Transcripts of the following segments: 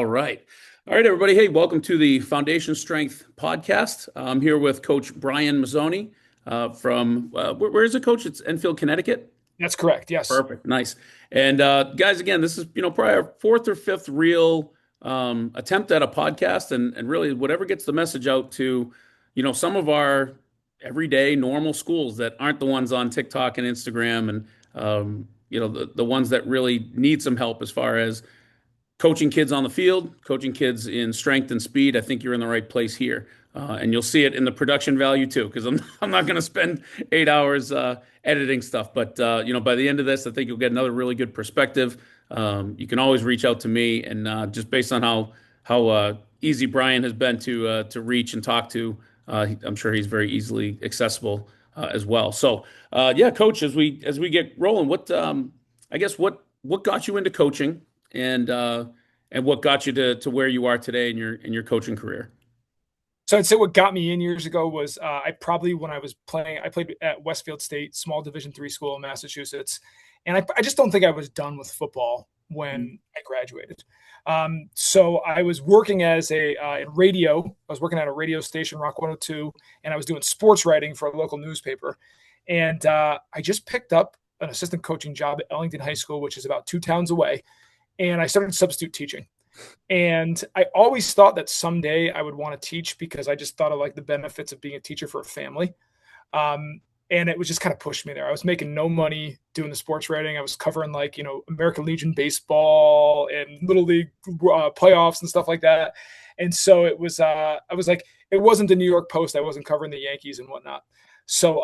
All right. All right, everybody. Hey, welcome to the Foundation Strength podcast. I'm here with Coach Brian Mazzone from, where is it, Coach? It's Enfield, Connecticut. That's correct. Yes. Perfect. Nice. And guys, again, this is, probably our fourth or fifth real attempt at a podcast, and really whatever gets the message out to, some of our everyday normal schools that aren't the ones on TikTok and Instagram and, the ones that really need some help as far as coaching kids on the field, coaching kids in strength and speed. I think you're in the right place here. And you'll see it in the production value too, because I'm not going to spend 8 hours editing stuff. But by the end of this, I think you'll get another really good perspective. You can always reach out to me, and just based on how easy Brian has been to reach and talk to, I'm sure he's very easily accessible as well. So yeah, Coach, as we get rolling, what got you into coaching, and what got you to where you are today in your coaching career? So I'd say what got me in years ago was when I was playing, I played at Westfield State, small Division III school in Massachusetts, and I just don't think I was done with football when I graduated. So I was working as in radio. I was working at a radio station, Rock 102, and I was doing sports writing for a local newspaper. And I just picked up an assistant coaching job at Ellington High School, which is about 2 towns away. And I started substitute teaching. And I always thought that someday I would want to teach because I just thought of like the benefits of being a teacher for a family. And it was just kind of pushed me there. I was making no money doing the sports writing. I was covering American Legion baseball and Little League playoffs and stuff like that. And so it was, I was like, it wasn't the New York Post. I wasn't covering the Yankees and whatnot. So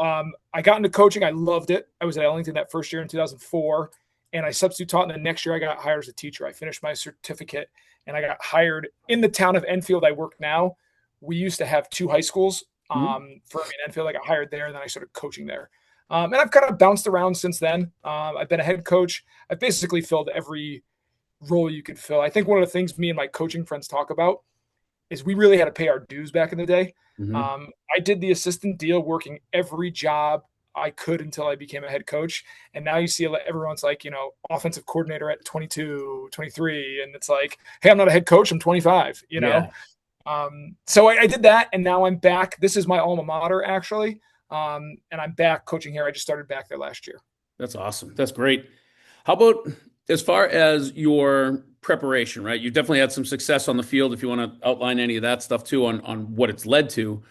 I got into coaching. I loved it. I was at Ellington that first year in 2004. And I substitute taught. And the next year I got hired as a teacher. I finished my certificate and I got hired in the town of Enfield. I work now. We used to have 2 high schools for me in Enfield. I got hired there and then I started coaching there. And I've kind of bounced around since then. I've been a head coach. I've basically filled every role you could fill. I think one of the things me and my coaching friends talk about is we really had to pay our dues back in the day. I did the assistant deal working every job I could until I became a head coach. And now you see everyone's like, offensive coordinator at 22, 23. And it's like, hey, I'm not a head coach. I'm 25, Yeah. So I did that. And now I'm back. This is my alma mater, actually. And I'm back coaching here. I just started back there last year. That's awesome. That's great. How about as far as your preparation, right? You've definitely had some success on the field. If you want to outline any of that stuff too on what it's led to.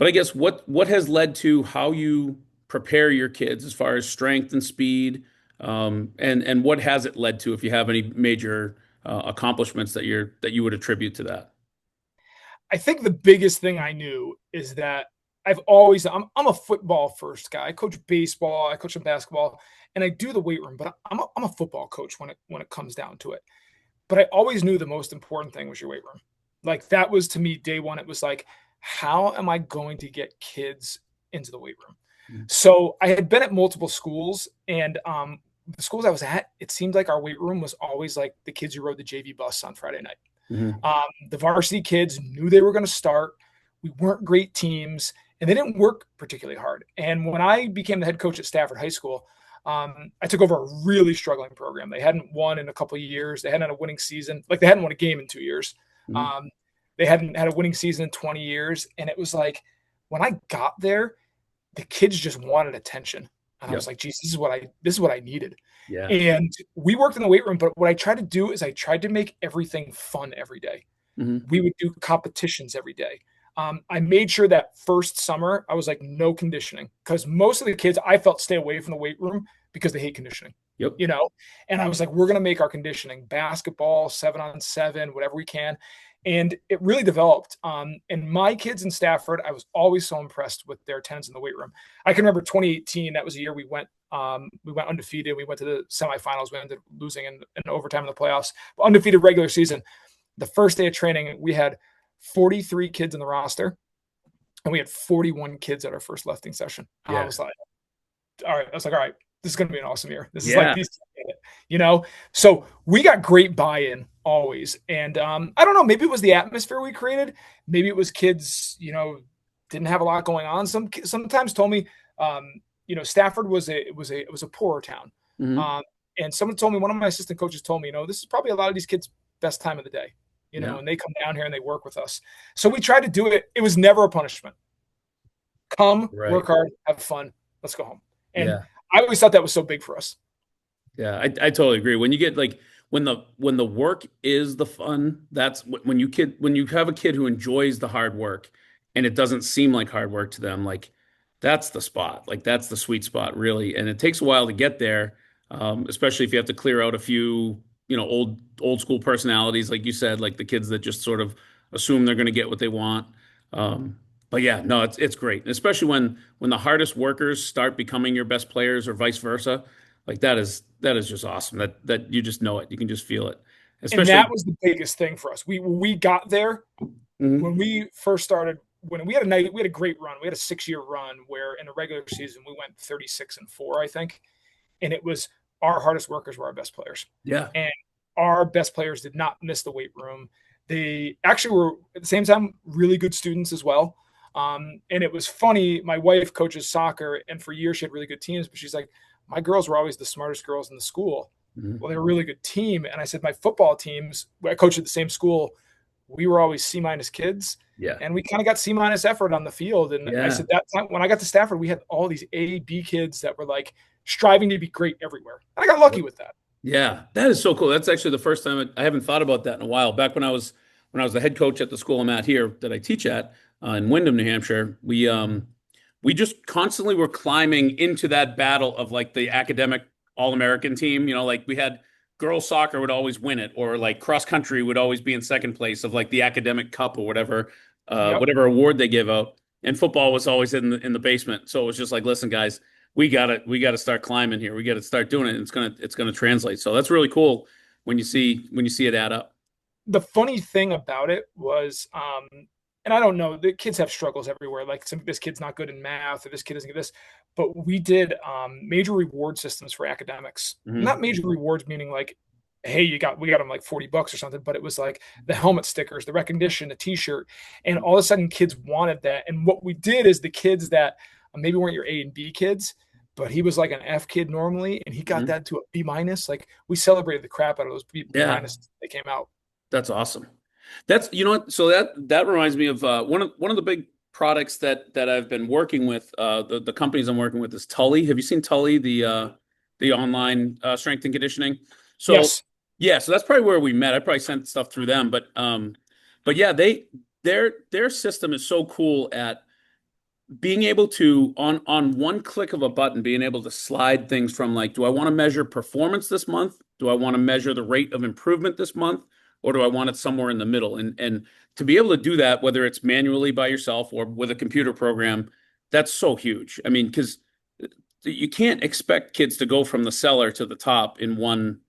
But I guess what has led to how you prepare your kids as far as strength and speed, and what has it led to, if you have any major accomplishments that you would attribute to that? I think the biggest thing I knew is that I'm a football first guy. I coach baseball, I coach some basketball, and I do the weight room, but I'm a football coach when it comes down to it. But I always knew the most important thing was your weight room. Like that was to me day one. It was like, how am I going to get kids into the weight room? So I had been at multiple schools, and the schools I was at, it seemed like our weight room was always like the kids who rode the JV bus on Friday night. The varsity kids knew they were going to start. We weren't great teams, and they didn't work particularly hard. And when I became the head coach at Stafford High School, I took over a really struggling program. They hadn't won in a couple of years. They hadn't had a winning season. Like they hadn't won a game in 2 years. They hadn't had a winning season in 20 years. And it was like, when I got there, the kids just wanted attention. And I was like, geez, this is what I needed. Yeah. And we worked in the weight room, but what I tried to do is I tried to make everything fun every day. We would do competitions every day. I made sure that first summer I was like, no conditioning, because most of the kids I felt stay away from the weight room because they hate conditioning. Yep. And I was like, we're going to make our conditioning basketball, 7-on-7, whatever we can. And it really developed. And my kids in Stafford, I was always so impressed with their attendance in the weight room. I can remember 2018. That was a year we went undefeated. We went to the semifinals. We ended up losing in overtime in the playoffs. But undefeated regular season. The first day of training, we had 43 kids in the roster, and we had 41 kids at our first lifting session. And I was like, all right, this is going to be an awesome year. This is like these, So we got great buy-in always. And I don't know, maybe it was the atmosphere we created. Maybe it was kids, didn't have a lot going on. Sometimes told me, Stafford was a poorer town. And someone told me, one of my assistant coaches told me, this is probably a lot of these kids best time of the day, Yeah. and they come down here and they work with us. So we tried to do it. It was never a punishment. Come, Right. work hard, have fun, let's go home. And Yeah. I always thought that was so big for us. Yeah, I totally agree. When you get like when the work is the fun, that's when you have a kid who enjoys the hard work and it doesn't seem like hard work to them, like that's the spot. Like that's the sweet spot, really. And it takes a while to get there, especially if you have to clear out a few, old school personalities, like you said, like the kids that just sort of assume they're going to get what they want. But yeah, no, it's great, especially when the hardest workers start becoming your best players or vice versa. Like that is just awesome. That you just know it. You can just feel it. And that Especially. was the biggest thing for us. We got there when Mhm. we first started. When we had a great run. We had a 6-year run where in the regular season we went 36-4, I think, and it was our hardest workers were our best players, Yeah. and our best players did not miss the weight room. They actually were at the same time really good students as well. And it was funny. My wife coaches soccer, and for years she had really good teams, but she's like, my girls were always the smartest girls in the school. Mhm. Well, they were a really good team. And I said, my football teams, I coached at the same school, we were always C minus kids. Yeah. And we kind of got C minus effort on the field. And I Yeah. said that time when I got to Stafford, we had all these A, B kids that were like striving to be great everywhere. And I got lucky with that. Yeah, that is so cool. That's actually the first time I haven't thought about that in a while. Back when I was the head coach at the school I'm at here that I teach at in Windham, New Hampshire, we just constantly were climbing into that battle of like the academic All-American team. Like we had girls soccer would always win it, or like cross country would always be in second place of like the academic cup or whatever, Yep. whatever award they give out. And football was always in the basement. So it was just like, listen, guys, we gotta start climbing here. We gotta start doing it. And it's gonna translate. So that's really cool when you see it add up. The funny thing about it was, and I don't know, the kids have struggles everywhere. Like this kid's not good in math, or this kid doesn't get this. But we did major reward systems for academics. Not Hmm. major rewards meaning like, hey, we got them like $40 or something. But it was like the helmet stickers, the recognition, the T-shirt, and all of a sudden kids wanted that. And what we did is the kids that maybe weren't your A and B kids, but he was like an F kid normally, and he got Hmm. that to a B minus. Like we celebrated the crap out of those B Yeah, minuses they came out. that's awesome. That's you know what. So that reminds me of one of the big products that I've been working with. The companies I'm working with is Tully. Have you seen Tully, the online strength and conditioning? So Yes. yeah, so that's probably where we met. I probably sent stuff through them, but yeah, their system is so cool at being able to on one click of a button being able to slide things from like, do I want to measure performance this month, do I want to measure the rate of improvement this month, or do I want it somewhere in the middle? And to be able to do that, whether it's manually by yourself or with a computer program, that's so huge. I mean, because you can't expect kids to go from the cellar to the top in one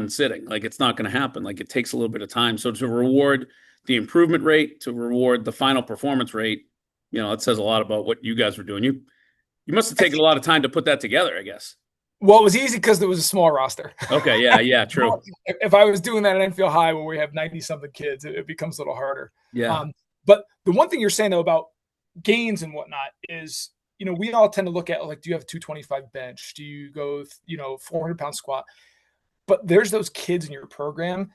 sitting. Like it's not going to happen. Like it takes a little bit of time. So to reward the improvement rate, to reward the final performance rate, it says a lot about what you guys were doing. You must have I taken a think, lot of time to put that together, I guess. well, it was easy because there was a small roster. Okay, yeah, yeah, true. If I was doing that at Enfield High where we have 90 something kids, it becomes a little harder. Yeah. But the one thing you're saying though about gains and whatnot is, we all tend to look at like, do you have a 225 bench? Do you go, 400-pound squat? But there's those kids in your program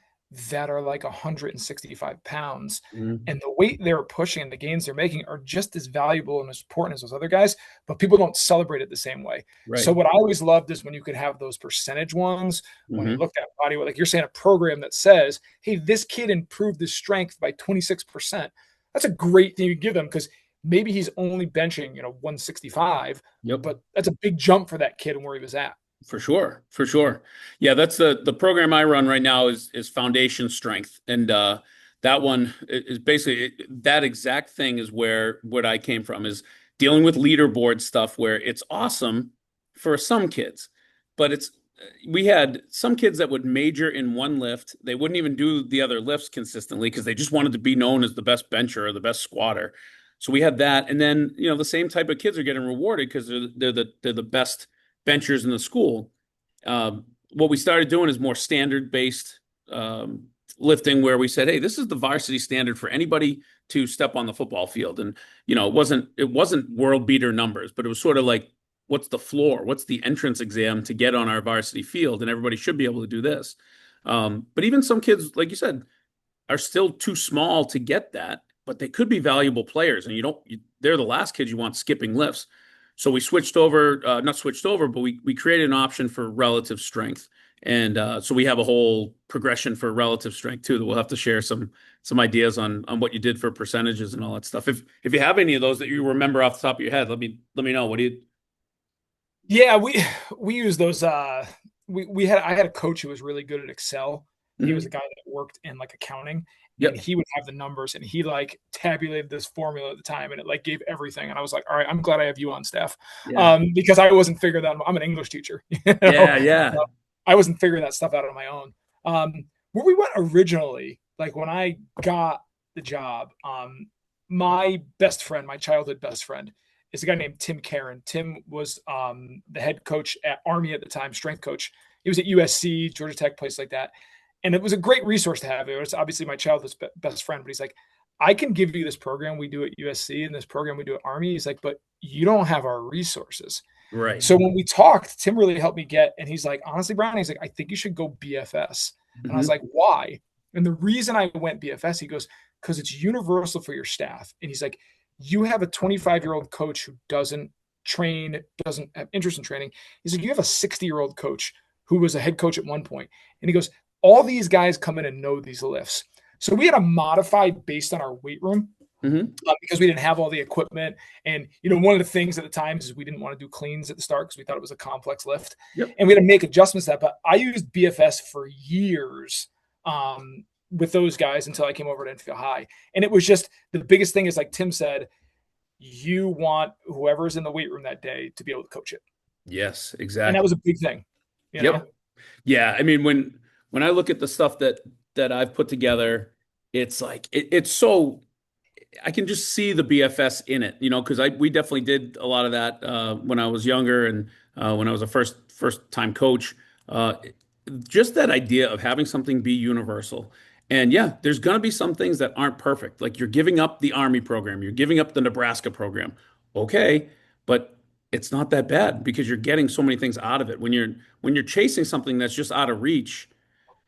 that are like 165 pounds. Mhm. And the weight they're pushing and the gains they're making are just as valuable and as important as those other guys, but people don't celebrate it the same way. So, Right. what I always loved is when you could have those percentage ones, when you Hmm. looked at body weight, like you're saying, a program that says, hey, this kid improved his strength by 26%. That's a great thing you give them because maybe he's only benching, 165, Yep. but that's a big jump for that kid and where he was at. For sure, for sure. Yeah, that's the program I run right now is Foundation Strength, and that one is basically that exact thing is where what I came from is dealing with leaderboard stuff where it's awesome for some kids, but we had some kids that would major in one lift, they wouldn't even do the other lifts consistently because they just wanted to be known as the best bencher or the best squatter. So we had that, and then the same type of kids are getting rewarded because they're the best benchers in the school. What we started doing is more standard based lifting, where we said, "Hey, this is the varsity standard for anybody to step on the football field." And it wasn't world beater numbers, but it was sort of like, what's the floor? What's the entrance exam to get on our varsity field? And everybody should be able to do this. But even some kids, like you said, are still too small to get that, but they could be valuable players. And they're the last kids you want skipping lifts. So we switched over, not switched over, but we created an option for relative strength. And so we have a whole progression for relative strength too that we'll have to share some ideas on what you did for percentages and all that stuff. If you have any of those that you remember off the top of your head, let me know. What do you? Yeah, we use those. I had a coach who was really good at Excel. He was a Mhm. guy that worked in like accounting, and Yep. he would have the numbers, and he like tabulated this formula at the time, and it like gave everything. And I was like, all right, I'm glad I have you on staff, Yeah. because I wasn't figuring that. I'm an English teacher, Yeah. Yeah. I wasn't figuring that stuff out on my own. Where we went originally, like when I got the job, my best friend, my childhood best friend, is a guy named Tim Karen. Tim was the head coach at Army at the time, strength coach. He was at USC, Georgia Tech, place like that. And it was a great resource to have. It was obviously my childhood's best friend, but he's like, I can give you this program we do at USC and this program we do at Army. He's like, but you don't have our resources. Right. So when we talked, Tim really helped me get, and he's like, honestly, Brian, he's like, I think you should go BFS. And I was Hmm. like, why? And the reason I went BFS, he goes, because it's universal for your staff. And he's like, you have a 25-year-old coach who doesn't train, doesn't have interest in training. He's like, you have a 60-year-old coach who was a head coach at one point. And he goes, all these guys come in and know these lifts. So we had a modified based on our weight room, Hmm. because we didn't have all the equipment. And, one of the things at the times is we didn't want to do cleans at the start because we thought it was a complex lift. Yep. And we had to make adjustments to that. But I used BFS for years, with those guys until I came over to Enfield High. And it was just the biggest thing is like Tim said, you want whoever's in the weight room that day to be able to coach it. Yes, And that exactly. was a big thing, you know? Yep. Yeah, I mean when I look at the stuff that I've put together, it's like it's so I can just see the BFS in it, because I we definitely did a lot of that when I was younger and when I was a first time coach. Just that idea of having something be universal. And yeah, there's going to be some things that aren't perfect. Like you're giving up the Army program, you're giving up the Nebraska program. Okay, but it's not that bad because you're getting so many things out of it. When you're chasing something that's just out of reach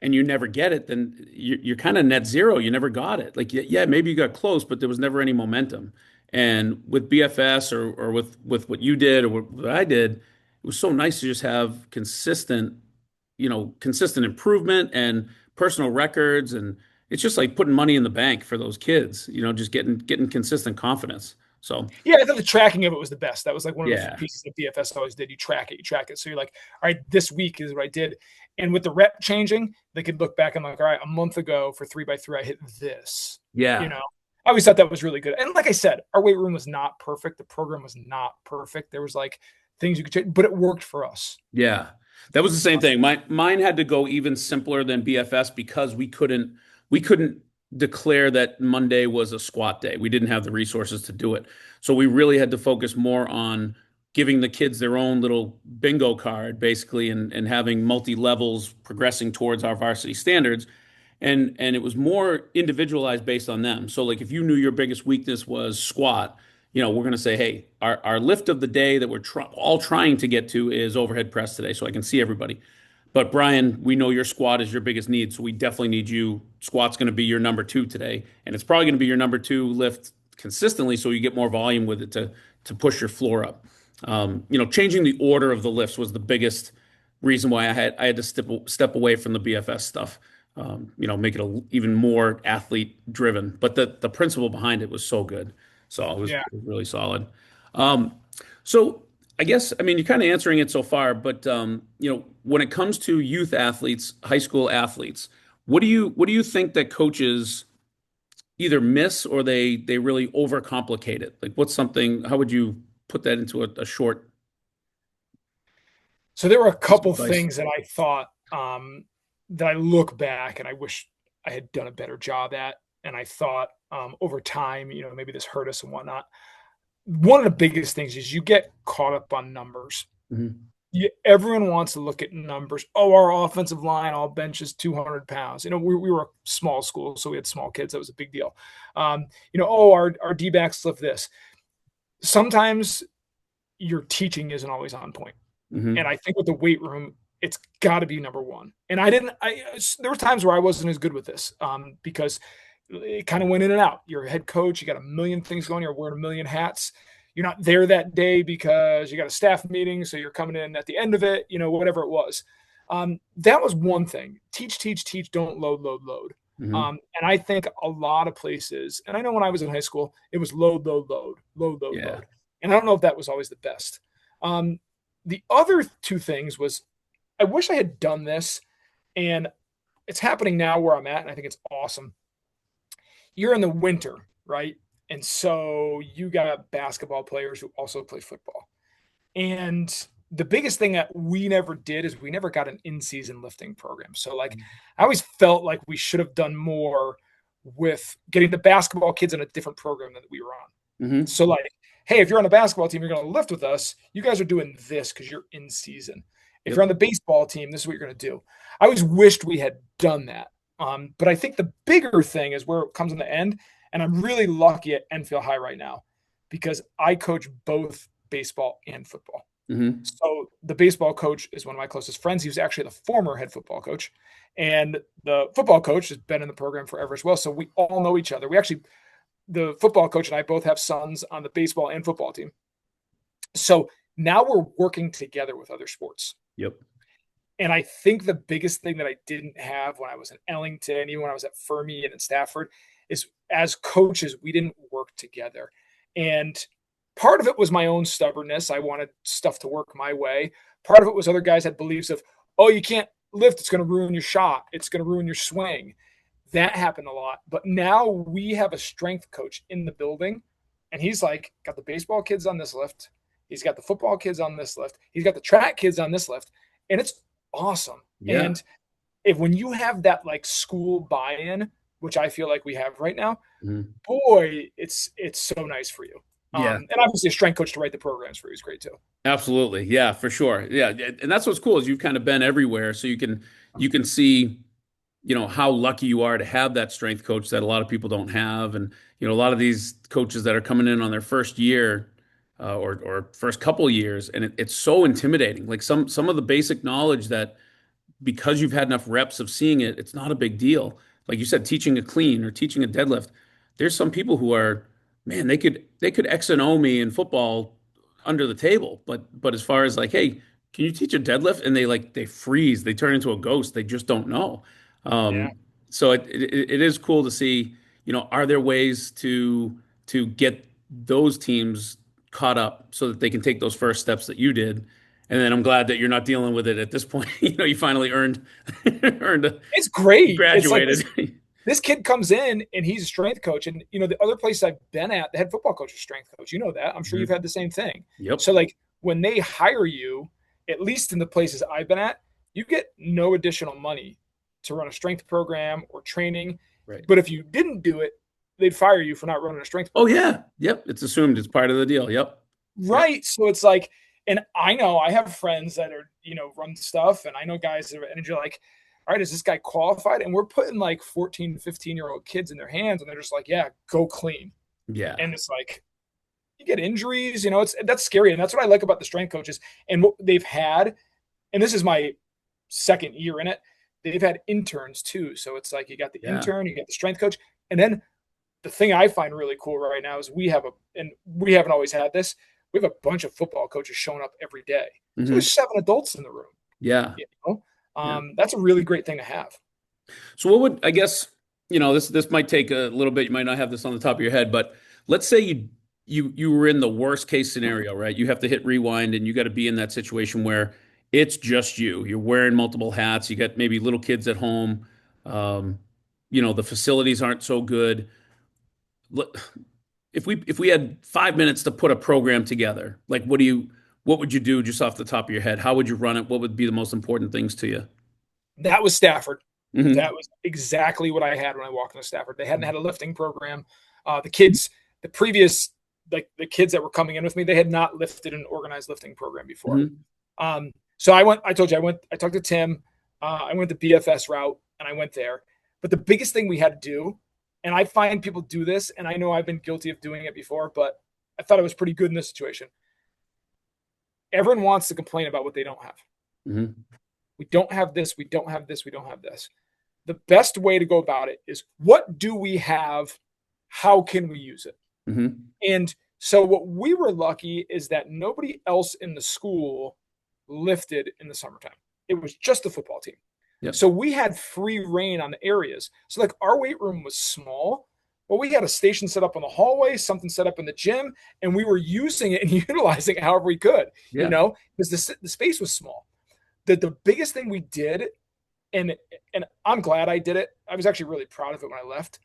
and you never get it, then you're kind of net zero. You never got it. Like, yeah, maybe you got close, but there was never any momentum. And with BFS or with what you did or what I did, it was so nice to just have consistent improvement and personal records. And it's just like putting money in the bank for those kids, just getting consistent confidence. So, Yeah, I thought the tracking of it was the best. That was like one of the yeah. pieces that BFS always did. You track it. So you're like, all right, this week is what I did. And with the rep changing, they could look back and like, all right, a month ago for 3x3, I hit this. You Yeah. know, I always thought that was really good. And like I said, our weight room was not perfect. The program was not perfect. There was like things you could change, but it worked for us. Yeah. That was the same thing. Mine had to go even simpler than BFS because we couldn't declare that Monday was a squat day. We didn't have the resources to do it. So we really had to focus more on giving the kids their own little bingo card, basically, and having multi levels progressing towards our varsity standards. And it was more individualized based on them. So like if you knew your biggest weakness was squat, we're going to say, hey, our lift of the day that we're all trying to get to is overhead press today, so I can see everybody. But Brian, we know your squat is your biggest need, so we definitely need you. Squat's going to be your number two today, and it's probably going to be your number two lift consistently, so you get more volume with it to push your floor up. Changing the order of the lifts was the biggest reason why I had to step away from the BFS stuff. Make it even more athlete driven. But the principle behind it was so good. So Yeah. it was really solid. Um, so I guess, I mean, you're kind of answering it so far, but when it comes to youth athletes, high school athletes, what do you think that coaches either miss or they really overcomplicate it? Like how would you put that into a short So there were a piece of couple advice? things that I thought, that I look back and I wish I had done a better job at. And I thought, over time, maybe this hurt us and whatnot. One of the biggest things is you get caught up on numbers. Mhm. Everyone wants to look at numbers. Oh, our offensive line all benches 200 pounds. We were a small school, so we had small kids. That was a big deal. Oh, our D backs lift this. Sometimes your teaching isn't always on point. And Mhm. I think with the weight room, it's got to be number one. And there were times where I wasn't as good with this because it kind of went in and out. You're a head coach, you got a million things going, you're wearing a million hats. You're not there that day because you got a staff meeting, so you're coming in at the end of it, whatever it was. That was one thing. Teach, teach, teach, don't load, load, load. Hmm. And I think a lot of places, and I know when I was in high school, it was load, load, load, load, load, Yeah. load. And I don't know if that was always the best. The other two things was I wish I had done this, and it's happening now where I'm at, and I think it's awesome. You're in the winter, right? And so you got basketball players who also play football. And the biggest thing that we never did is we never got an in-season lifting program. So like I always felt like we should have done more with getting the basketball kids in a different program than we were on. Hmm. So like, hey, if you're on a basketball team, you're going to lift with us. You guys are doing this because you're in season. If you're Yep. on the baseball team, this is what you're going to do. I always wished we had done that. But I think the bigger thing is where it comes in the end. And I'm really lucky at Enfield High right now because I coach both baseball and football. Hmm. So the baseball coach is one of my closest friends. He was actually the former head football coach. And the football coach has been in the program forever as well. So we all know each other. The football coach and I both have sons on the baseball and football team. So now we're working together with other sports. Yep. And I think the biggest thing that I didn't have when I was in Ellington, even when I was at Fermi and in Stafford, is as coaches, we didn't work together. And part of it was my own stubbornness. I wanted stuff to work my way. Part of it was other guys had beliefs of, oh, you can't lift. It's going to ruin your shot. It's going to ruin your swing. That happened a lot. But now we have a strength coach in the building, and he's like, got the baseball kids on this lift. He's got the football kids on this lift. He's got the track kids on this lift. And it's awesome. Yeah. And when you have that like school buy-in, which I feel like we have right now, Mhm. boy, it's so nice for you. Yeah. And obviously a strength coach to write the programs for you is great too. Absolutely. Yeah, for sure. Yeah. And that's what's cool is you've kind of been everywhere. So you can see, how lucky you are to have that strength coach that a lot of people don't have. And, a lot of these coaches that are coming in on their first year, or first couple years, and it's so intimidating. Like some of the basic knowledge that because you've had enough reps of seeing it, it's not a big deal. Like you said, teaching a clean or teaching a deadlift. There's some people who are, man, they could X and O me in football under the table. But as far as like, hey, can you teach a deadlift? And they freeze, they turn into a ghost. They just don't know. Yeah. Um, so it is cool to see, are there ways to get those teams caught up so that they can take those first steps that you did. And then I'm glad that you're not dealing with it at this point. You finally earned earned a, It's great. It's like graduated. this kid comes in and he's a strength coach. And the other place I've been at, the head football coach is strength coach. You know that. I'm sure you've Mhm. had the same thing. Yep. So like when they hire you, at least in the places I've been at, you get no additional money to run a strength program or training. Right. But if you didn't do it, they'd fire you for not running a strength Oh program. yeah. Yep. It's assumed it's part of the deal. Yep. Yep. Right. So it's like, and I know I have friends that are, run stuff, and I know guys that are, and you're like, all right, is this guy qualified? And we're putting like 14, 15-year-old kids in their hands, and they're just like, yeah, go clean. Yeah. And it's like, you get injuries, that's scary. And that's what I like about the strength coaches and what they've had. And this is my second year in it. They've had interns too. So it's like, you got the Yeah. intern, you get the strength coach. And then the thing I find really cool right now is and we haven't always had this. We have a bunch of football coaches showing up every day. So Hmm. there's 7 adults in the room. Yeah. You know, Yeah. that's a really great thing to have. So what would I guess, this might take a little bit. You might not have this on the top of your head, but let's say you were in the worst case scenario, right? You have to hit rewind and you got to be in that situation where it's just you. You're wearing multiple hats. You got maybe little kids at home. Um, the facilities aren't so good. If we had 5 minutes to put a program together, like what would you do just off the top of your head? How would you run it? What would be the most important things to you? That was Stafford. Hmm. That was exactly what I had when I walked into Stafford. They hadn't had a lifting program. The kids, the previous, like the kids that were coming in with me, they had not lifted an organized lifting program before. Hmm. So I told you, I talked to Tim, I went the BFS route and I went there. But the biggest thing we had to do, and I find people do this, and I know I've been guilty of doing it before, but I thought I was pretty good in this situation. Everyone wants to complain about what they don't have. Hmm. We don't have this. We don't have this. We don't have this. The best way to go about it is, what do we have? How can we use it? Hmm. And so what we were lucky is that nobody else in the school lifted in the summertime. It was just the football team. Yep. So we had free reign on the areas. So like our weight room was small, but we had a station set up in the hallway, something set up in the gym, and we were using it and utilizing it however we could, Yeah. because the space was small. The biggest thing we did, and and I'm glad I did it. I was actually really proud of it when I left.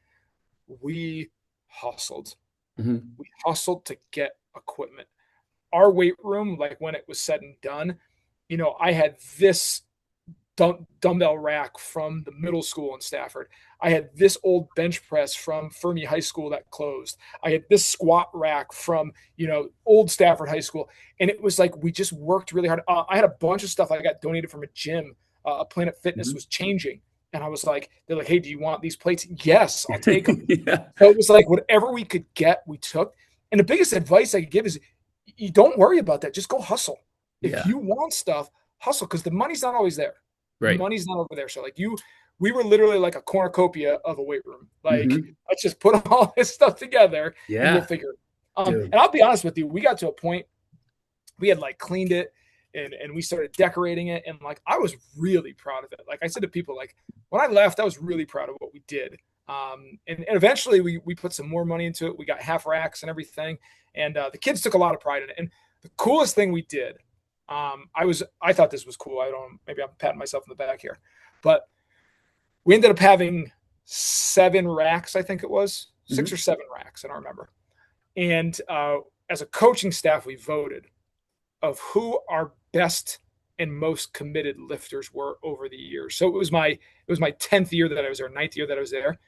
We hustled. Hmm. We hustled to get equipment. Our weight room, like when it was said and done, I had this dumbbell rack from the middle school in Stafford. I had this old bench press from Fermi High School that closed. I had this squat rack from, old Stafford High School. And it was like we just worked really hard. I had a bunch of stuff I got donated from a gym. Planet Fitness Hmm. was changing. And I was like, they're like, hey, do you want these plates? Yes, I'll take them. Yeah. So it was like whatever we could get, we took. And the biggest advice I could give is, you don't worry about that. Just go hustle. If Yeah. you want stuff, hustle, because the money's not always there. The Right. money's not over there. So like we were literally like a cornucopia of a weight room. Like, Hmm. let's just put all this stuff together and we'll Yeah. figure it. Dude. And I'll be honest with you, we got to a point, we had like cleaned it and we started decorating it. And like, I was really proud of it. Like I said to people, like when I left, I was really proud of what we did. And eventually we put some more money into it. We got half racks and everything. And the kids took a lot of pride in it. And the coolest thing we did, I thought this was cool. Maybe I'm patting myself in the back here, but we ended up having 7 racks. I think it was Hmm. 6 or 7 racks. I don't remember. And as a coaching staff, we voted of who our best and most committed lifters were over the years. So it was my 10th year that I was there, 9th year that I was there,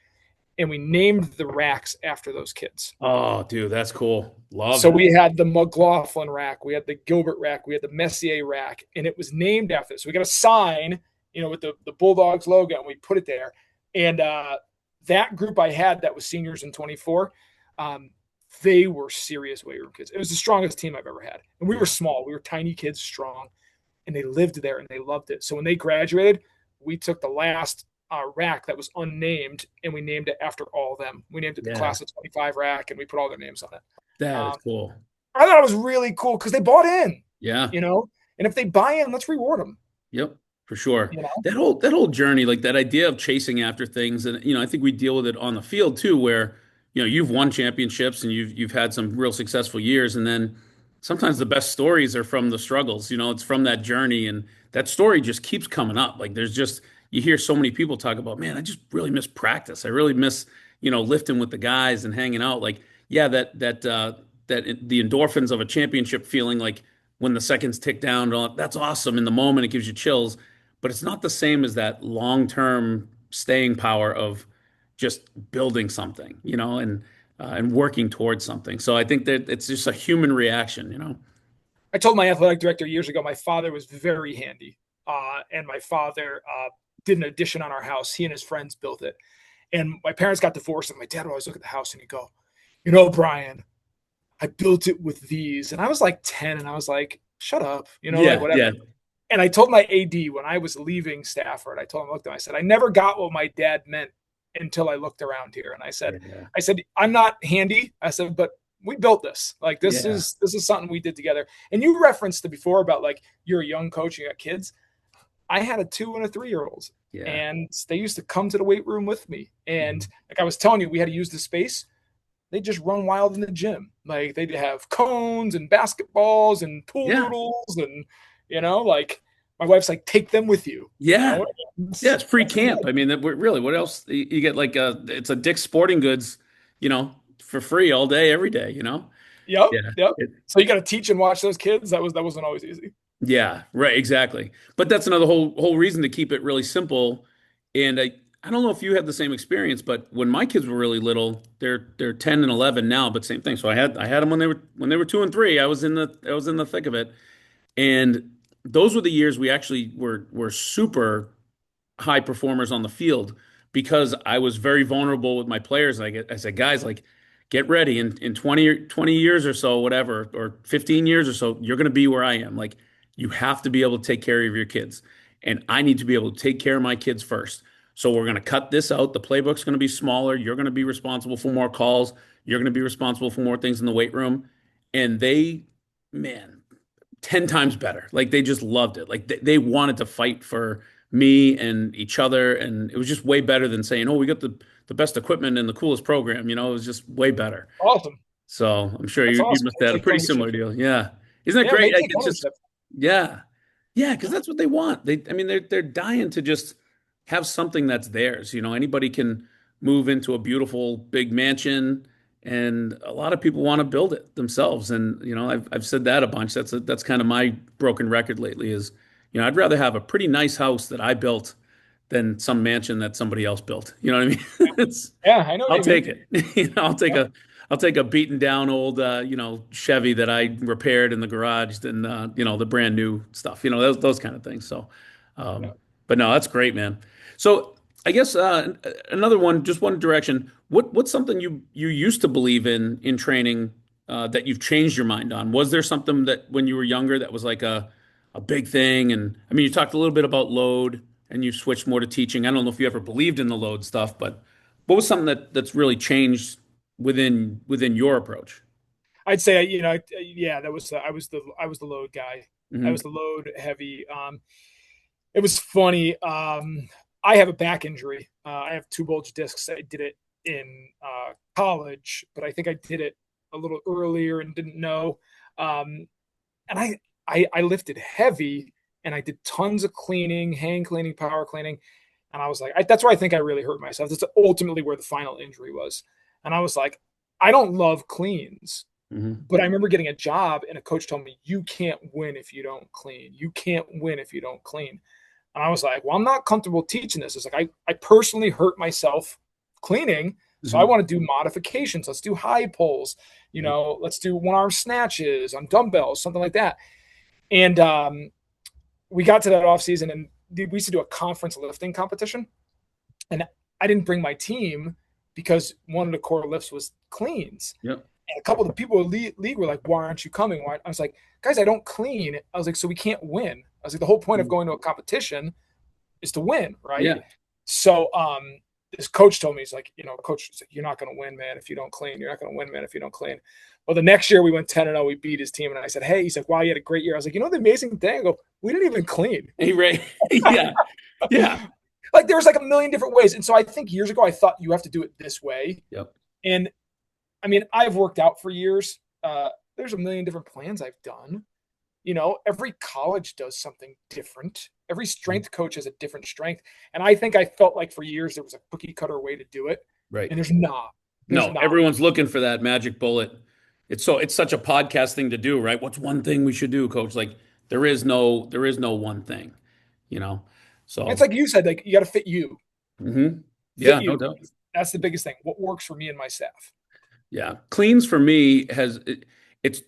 and we named the racks after those kids. Oh, dude, that's cool. Love So it. we had the McLaughlin rack, we had the Gilbert rack, we had the Messier rack, and it was named after this. So we got a sign, with the Bulldogs logo, and we put it there. And that group I had that was seniors in 24, they were serious weight room kids. It was the strongest team I've ever had. And we were Yeah. small. We were tiny kids, strong, and they lived there and they loved it. So when they graduated, we took the last rack that was unnamed and we named it after all of them. We named it the Yeah. class of 25 rack and we put all their names on it. That is Um, cool. I thought it was really cool because they bought in, Yeah. you know, and if they buy in, let's reward them, Yep, for sure. you know? That whole journey, like that idea of chasing after things, and I think we deal with it on the field too, where you've won championships and you've had some real successful years, and then sometimes the best stories are from the struggles. It's from that journey, and that story just keeps coming up. Like there's just you hear so many people talk about, man, I just really miss practice. I really miss lifting with the guys and hanging out. Like yeah, that the endorphins of a championship feeling like when the seconds tick down, that's awesome in the moment. It gives you chills, but it's not the same as that long-term staying power of just building something, and working towards something. So I think that it's just a human reaction. I told my athletic director years ago, my father was very handy. And my father did an addition on our house. He and his friends built it. And my parents got divorced, and my dad would always look at the house and he'd go, Brian, I built it with these. And I was like 10 and I was like, shut up, like Yeah, whatever. yeah, And I told my AD when I was leaving Stafford, I told him, looked at him, I said, I never got what my dad meant until I looked around here. And I said, yeah, I'm not handy. I said, but we built this. Like this yeah, is this is something we did together. And you referenced it before about like you're a young coach, you got kids. I had a 2 and a 3-year-olds, yeah. and they used to come to the weight room with me. And Mhm. like I was telling you, we had to use the space. They just run wild in the gym. Like they'd have cones and basketballs and pool Yeah, noodles, and like my wife's like, take them with you. yeah, yeah. It's free That's what we camp. did. I mean, really, what else? You get like it's a Dick's Sporting Goods, for free all day, every day. Yep, Yeah. yep. It, So you got to teach and watch those kids. That wasn't always easy. Yeah, right, exactly. But that's another whole reason to keep it really simple. And I don't know if you had the same experience, but when my kids were really little, they're 10 and 11 now, but same thing. So I had them when they were 2 and 3. I was in the thick of it. And those were the years we actually were super high performers on the field because I was very vulnerable with my players. And I said, guys, like, get ready in 20 years or so, whatever, or 15 years or so, you're going to be where I am. Like, you have to be able to take care of your kids. and I need to be able to take care of my kids first. So we're going to cut this out. The playbook's going to be smaller. You're going to be responsible for more calls. You're going to be responsible for more things in the weight room. And they, man, 10 times better. Like they just loved it. Like they wanted to fight for me and each other. And it was just way better than saying, oh, we got the best equipment and the coolest program. It was just way better. Awesome. So I'm sure That's you awesome. must have They had a take pretty ownership. similar deal. Yeah. Isn't that Yeah, they great? Like take it's just, ownership. yeah. Yeah, because that's what they want. I mean, they're dying to just have something that's theirs. Anybody can move into a beautiful big mansion, and a lot of people want to build it themselves. And I've said that a bunch. That's kind of my broken record lately. Is I'd rather have a pretty nice house that I built than some mansion that somebody else built. You know what I mean? It's Yeah, I know what I'll you mean. take it. I'll take a beaten down old Chevy that I repaired in the garage than the brand new stuff. Those kind of things. So Yeah. um but no, that's great, man. So I guess another one, just one direction. What's something you used to believe in training that you've changed your mind on? Was there something that when you were younger that was like a big thing? And I mean, you talked a little bit about load and you switched more to teaching. I don't know if you ever believed in the load stuff, but what was something that's really changed within your approach? I'd say, yeah, I was the load guy. I Hmm. was the load heavy. It was funny. I have a back injury. I have two bulge discs. I did it in college, but I think I did it a little earlier and didn't know. Um, and I lifted heavy and I did tons of cleaning, hand cleaning, power cleaning. And I was like, that's where I think I really hurt myself. That's ultimately where the final injury was. And I was like, I don't love cleans. Hmm. But I remember getting a job and a coach told me, you can't win if you don't clean. You can't win if you don't clean. And I was like, well, I'm not comfortable teaching this. It's like I personally hurt myself cleaning. So I Hmm. want to do modifications. Let's do high pulls, Yep. let's do one arm snatches on dumbbells, something like that. And we got to that off season and we used to do a conference lifting competition. And I didn't bring my team because one of the core lifts was cleans. Yep. And a couple of the people in the league were like, why aren't you coming? Why? I was like, guys, I don't clean. I was like, so we can't win. I was like, the whole point of going to a competition is to win, right? Yeah. So this coach told me, he's like, coach, you're not going to win, man, if you don't clean. You're not going to win, man, if you don't clean. Well, the next year we went 10-0. We beat his team. And I said, hey, he's like, wow, you had a great year. I was like, the amazing thing? I go, we didn't even clean. Hey, Ray. Yeah. Yeah. Like there was like a million different ways. And so I think years ago, I thought you have to do it this way. Yep. And I mean, I've worked out for years. There's a million different plans I've done. Every college does something different. Every strength coach has a different strength. And I think I felt like for years there was a cookie cutter way to do it. Right. And there's not. There's No, not. everyone's looking for that magic bullet. It's such a podcast thing to do, right? What's one thing we should do, coach? Like there is no one thing, you know. It's So, like you said, like you got to fit you, mhm. fit Yeah, no you. doubt. That's the biggest thing. What works for me and my staff. Yeah. Cleans for me it's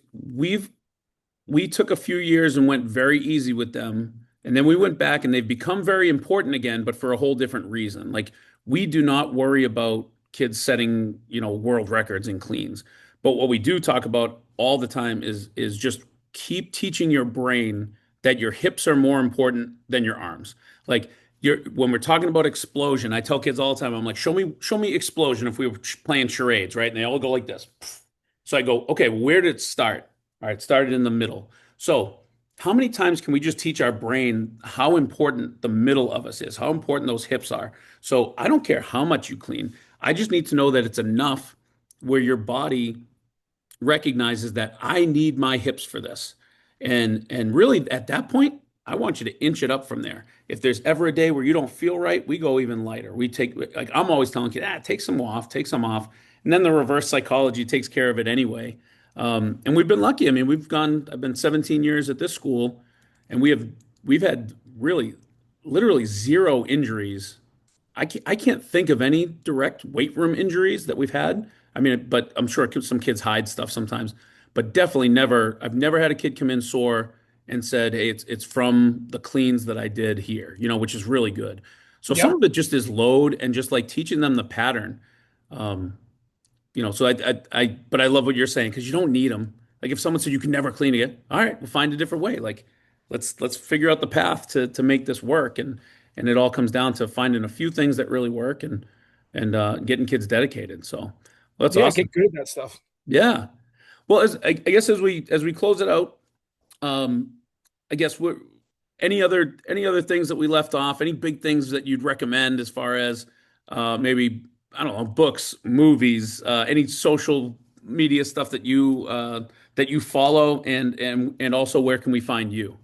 we took a few years and went very easy with them. And then we went back and they've become very important again, but for a whole different reason. Like we do not worry about kids setting, world records in cleans. But what we do talk about all the time is just keep teaching your brain that your hips are more important than your arms. Like when we're talking about explosion, I tell kids all the time, I'm like, show me explosion if we were playing charades, right? And they all go like this. So I go, okay, where did it start? All right, started in the middle. So, how many times can we just teach our brain how important the middle of us is, how important those hips are? So, I don't care how much you clean. I just need to know that it's enough where your body recognizes that I need my hips for this. And really at that point, I want you to inch it up from there. If there's ever a day where you don't feel right, we go even lighter. We take like I'm always telling kids, take some off, take some off. And then the reverse psychology takes care of it anyway. And we've been lucky. I mean, I've been 17 years at this school, and we've had really literally zero injuries. I can't think of any direct weight room injuries that we've had. I mean, but I'm sure some kids hide stuff sometimes, but definitely never. I've never had a kid come in sore and said, "Hey, it's from the cleans that I did here," which is really good. So some Yeah. of it just is load and just like teaching them the pattern. Um, so but I love what you're saying because you don't need them. Like if someone said you can never clean again, all right, we'll find a different way. Like let's figure out the path to make this work. And it all comes down to finding a few things that really work and getting kids dedicated. So well, that's Yeah, awesome. get good at that stuff. Yeah. Well, I guess as we close it out, um, I guess we're any other things that we left off, any big things that you'd recommend as far as maybe, I don't know, books, movies, any social media stuff that you follow, and also where can we find you?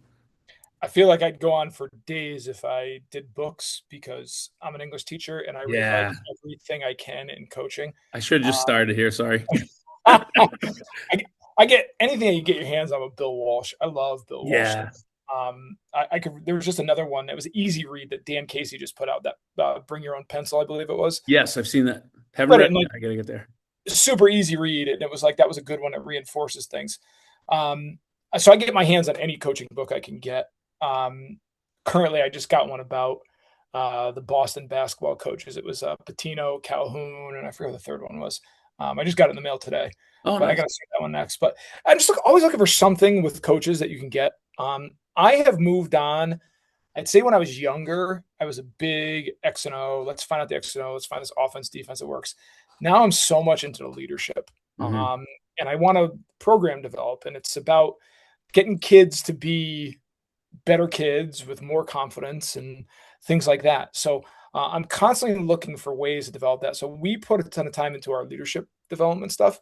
I feel like I'd go on for days if I did books because I'm an English teacher and I read like Yeah, everything I can in coaching. I should have just Um, started here. Sorry. I, I get anything you get your hands on with Bill Walsh. I love Bill Walsh. Yeah. I could. There was just another one that was an easy read that Dan Casey just put out. That Bring Your Own Pencil, I believe it was. Yes, I've seen that. Haven't Read it read and it. like I gotta get there. super easy read, and it was like that was a good one that reinforces things. Um, so I get my hands on any coaching book I can get. Um, Currently, I just got one about the Boston basketball coaches. It was Patino, Calhoun, and I forget what the third one was. I just got it in the mail today, Oh, but I nice. got to see that one next. But I just always looking for something with coaches that you can get. I have moved on. I'd say when I was younger, I was a big X and O. Let's find out the X and O. Let's find this offense, defense that works. Now I'm so much into the leadership, Hmm. and I want to program develop, and it's about getting kids to be better kids with more confidence and things like that. So I'm constantly looking for ways to develop that. So we put a ton of time into our leadership development stuff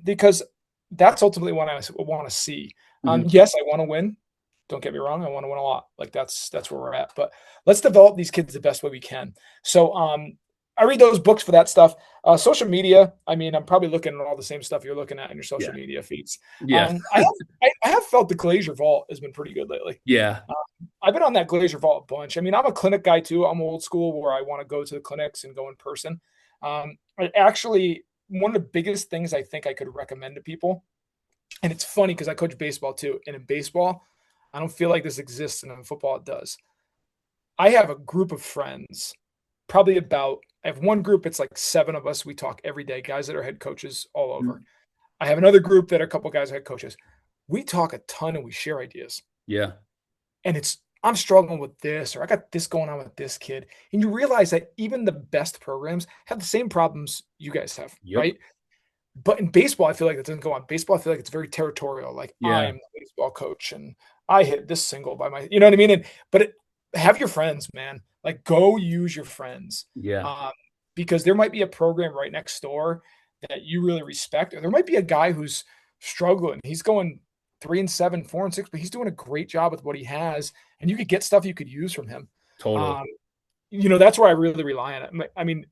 because that's ultimately what I want to see. Hmm. Yes, I want to win. Don't get me wrong. I want to win a lot. Like that's where we're at. But let's develop these kids the best way we can. So I read those books for that stuff. Social media. I mean, I'm probably looking at all the same stuff you're looking at in your social Yeah. media feeds. Yeah. I have felt the Glacier Vault has been pretty good lately. Yeah. I've been on that Glacier Vault a bunch. I mean, I'm a clinic guy too. I'm old school where I want to go to the clinics and go in person. I actually, one of the biggest things I think I could recommend to people, and it's funny because I coach baseball too. And in baseball, I don't feel like this exists, and in football, it does. I have a group of friends, probably about, I have one group, it's like 7 of us. We talk every day, guys that are head coaches all over. Mhm. I have another group that are a couple guys head coaches. We talk a ton and we share ideas. Yeah. And it's I'm struggling with this, or I got this going on with this kid. And you realize that even the best programs have the same problems you guys have, Yep. right? But in baseball, I feel like it doesn't go on. Baseball, I feel like it's very territorial. Like I Yeah. am the baseball coach and I hit this single by my, you know what I mean? Have your friends, man. Like go use your friends. Yeah. Um, because there might be a program right next door that you really respect, or there might be a guy who's struggling. He's going 3-7, 4-6, but he's doing a great job with what he has, and you could get stuff you could use from him. Totally. Um, that's where I really rely on it. I mean,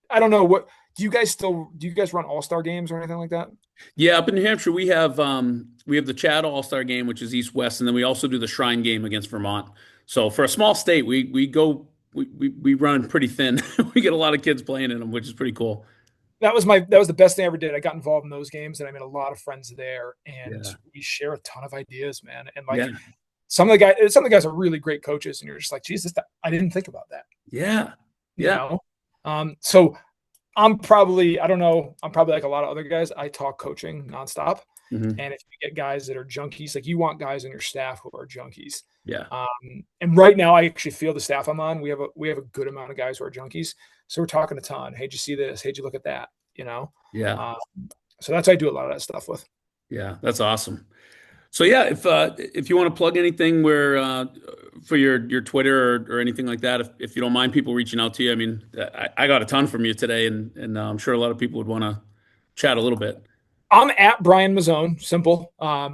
I don't know what do you guys run all-star games or anything like that? Yeah, up in New Hampshire, we have the Chad All-Star game, which is East-West, and then we also do the Shrine game against Vermont. So for a small state, we run pretty thin. We get a lot of kids playing in them, which is pretty cool. That was the best thing I ever did. I got involved in those games and I made a lot of friends there, and Yeah. we share a ton of ideas, man. And Yeah. like some of the guys are really great coaches, and you're just like, Jesus, I didn't think about that, Yeah. you Yeah. know? So I'm probably, I don't know, I'm probably like a lot of other guys. I talk coaching nonstop. Hmm. And if you get guys that are junkies, like you want guys on your staff who are junkies. Yeah. And right now, I actually feel the staff I'm on. We have a good amount of guys who are junkies, so we're talking a ton. Hey, did you see this? Hey, did you look at that? You know, Yeah. uh, so that's what I do a lot of that stuff with. Yeah. That's awesome. So yeah, if you want to plug anything where for your Twitter or anything like that, if you don't mind people reaching out to you, I mean, I got a ton from you today, and I'm sure a lot of people would want to chat a little bit. I'm at Brian Mazzone. Simple. I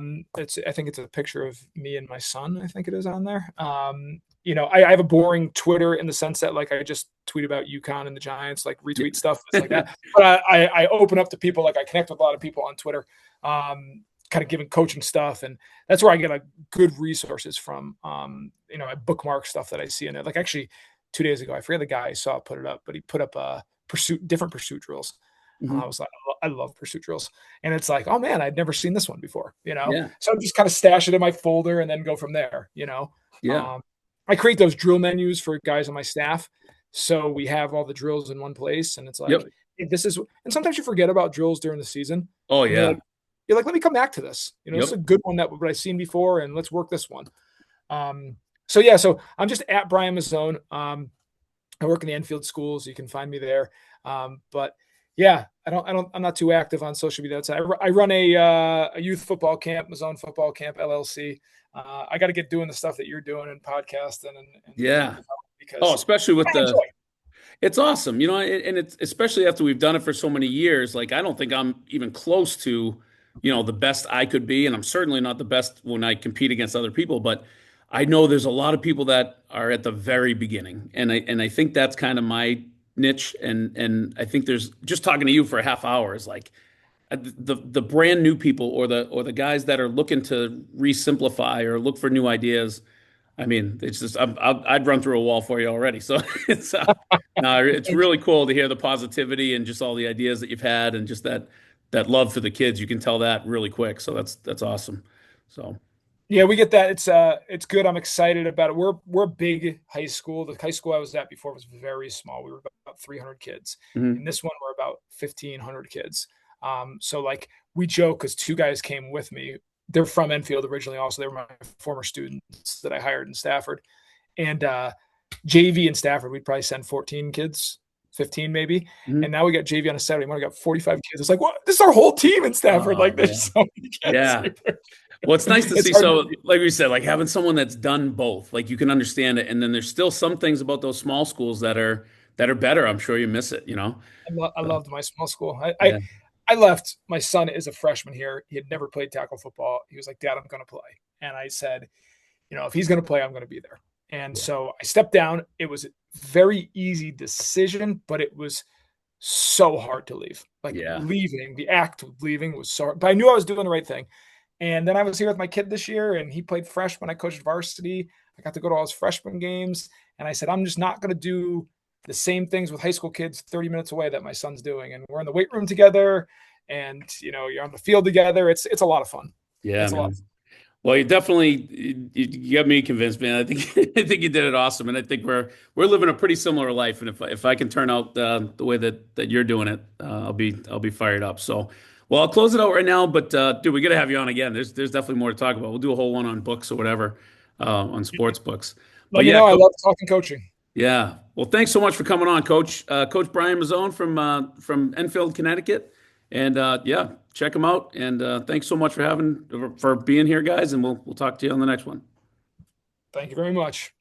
think it's a picture of me and my son. I think it is on there. I have a boring Twitter in the sense that like I just tweet about UConn and the Giants, like retweet stuff, it's like that. But I open up to people, like I connect with a lot of people on Twitter, kind of giving coaching stuff, and that's where I get like good resources from. I bookmark stuff that I see in it. Like actually, 2 days ago, I forget the guy I saw put it up, but he put up different pursuit drills. I Hmm. was like, I love pursuit drills. And it's like, oh man, I'd never seen this one before, you know? Yeah. So I just kind of stash it in my folder and then go from there, you know? Yeah. Um, I create those drill menus for guys on my staff. So we have all the drills in one place. And it's like, Yep. hey, and sometimes you forget about drills during the season. Oh And yeah. you're like, let me come back to this. This is Yep. a good one that I've seen before, and let's work this one. So yeah, so I'm just at Brian Mazzone. I work in the Enfield schools. You can find me there. But yeah, I'm not too active on social media. I run a youth football camp, Mazzone Football Camp LLC. I got to get doing the stuff that you're doing and podcasting and Yeah. Oh, because especially with I the, enjoy it. it's awesome, and it's especially after we've done it for so many years. Like, I don't think I'm even close to, the best I could be, and I'm certainly not the best when I compete against other people. But I know there's a lot of people that are at the very beginning, and I think that's kind of my niche. And I think there's just talking to you for a half hour is like the brand new people or the guys that are looking to re-simplify or look for new ideas. I mean, it's just I'd run through a wall for you already. So it's no, it's Thank really cool to hear the positivity and just all the ideas that you've had and just that love for the kids. You can tell that really quick. So that's awesome. So Yeah, we get that. It's good. I'm excited about it. We're a big high school. The high school I was at before was very small. We were about 300 kids. In mhm. this one, we're about 1,500 kids. So like we joke because two guys came with me. They're from Enfield originally. Also, they were my former students that I hired in Stafford. And JV in Stafford, we'd probably send 14 kids, 15 maybe. And Mhm. now we got JV on a Saturday. We got 45 kids. It's like, what? This is our whole team in Stafford. Oh Like, there's man, so many kids yeah. here. Well, it's nice to It's see. hard to So, believe. like we said, like having someone that's done both, like you can understand it, and then there's still some things about those small schools that are better. I'm sure you miss it. I So, loved my small school. yeah, I left. My son is a freshman here. He had never played tackle football. He was like, "Dad, I'm going to play." And I said, if he's going to play, I'm going to be there. And yeah, so I stepped down. It was a very easy decision, but it was so hard to leave. Like yeah, leaving, the act of leaving was so hard. But I knew I was doing the right thing. And then I was here with my kid this year, and he played freshman. I coached varsity. I got to go to all his freshman games. And I said, I'm just not going to do the same things with high school kids 30 minutes away that my son's doing. And we're in the weight room together, and you're on the field together. It's a lot of fun. yeah, It's a lot. man. Well, you got me convinced, man. I think I think you did it awesome, and I think we're living a pretty similar life. And if I can turn out the way that you're doing it, I'll be fired up. So, well, I'll close it out right now. But dude, we got to have you on again. There's definitely more to talk about. We'll do a whole one on books or whatever, on sports books. But Let me yeah, know. I love talking coaching. yeah. Well, thanks so much for coming on, Coach. Coach Brian Mazzone from Enfield, Connecticut, and yeah, check him out. And thanks so much for being here, guys. And we'll talk to you on the next one. Thank you very much.